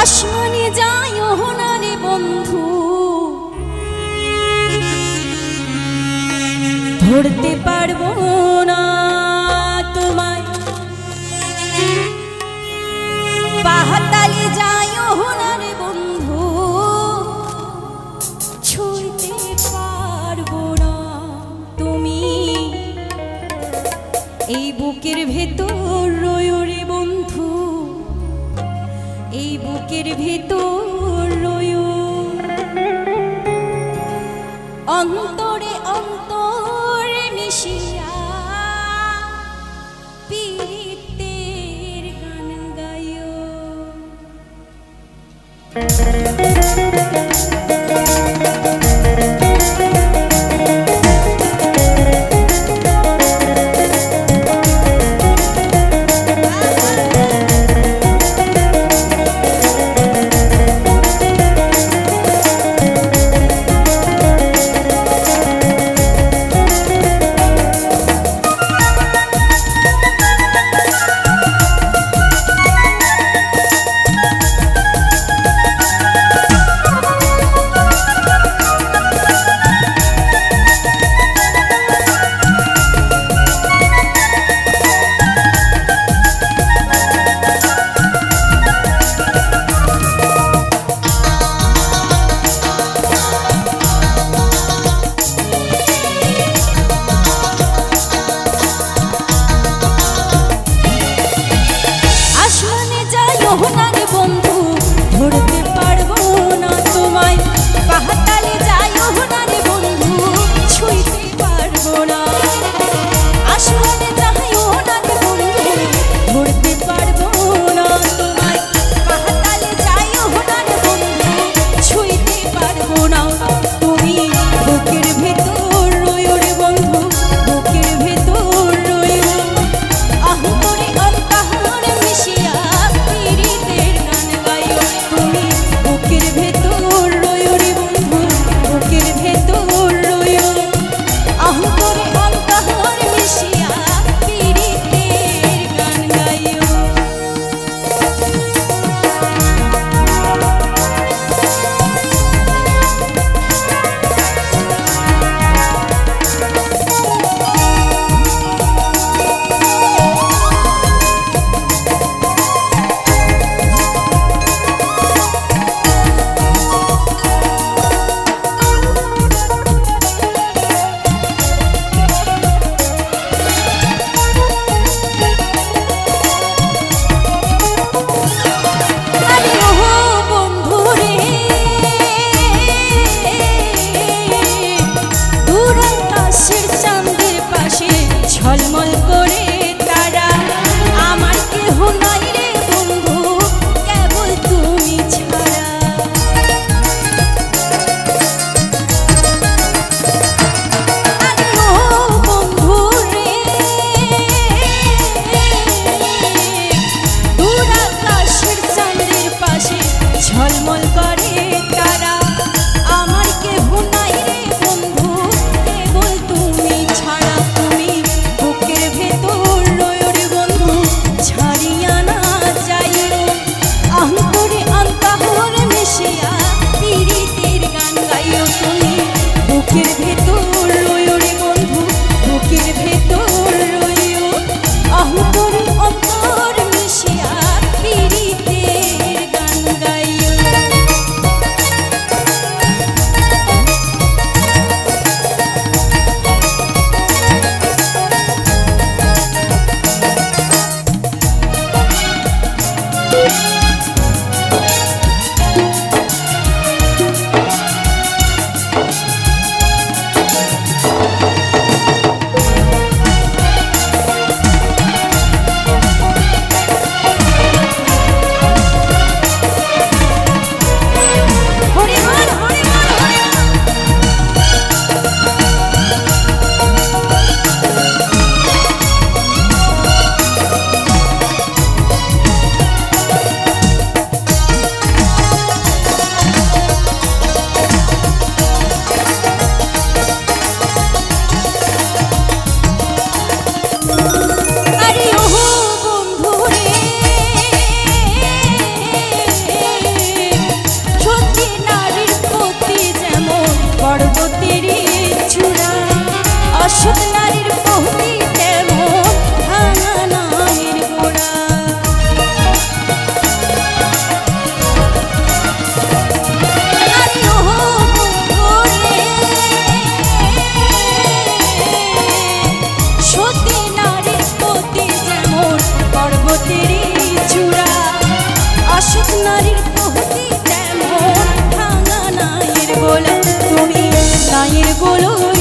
আসমানে যাইও না রে বন্ধু, ধরতে পারবো না তোমায়। পাহাতালে যাইও না রে বন্ধু, ছুঁইতে পারবো না তুমি। এই বুকের ভেতর রয়ো রে বন্ধু, এই বুকের ভেতর রয়ো। অন্তরে অন্তরে মিশিয়া পীড়িতের গান গাইও। ধরতে পারবো না তোমায়, পাহাতালে যাইও না রে বন্ধু, ছুঁইতে পারবো না। আসমানে যাইও না রে বন্ধু, ধরতে পারবো না তোমায়, পাহাতালে যাইও না রে বন্ধু, ছুঁইতে পারবো না। তুমি বুকের ভেতর রয়ো রে বন্ধু, বুকের ভেতর রয়ো। অন্তরে অন্তরে মিশিয়া পীড়িতের গান গাইও। তুমি নারীর প্রতি তেমন ভাঙা নায়ের গোলা তুমি নায়ের গোলা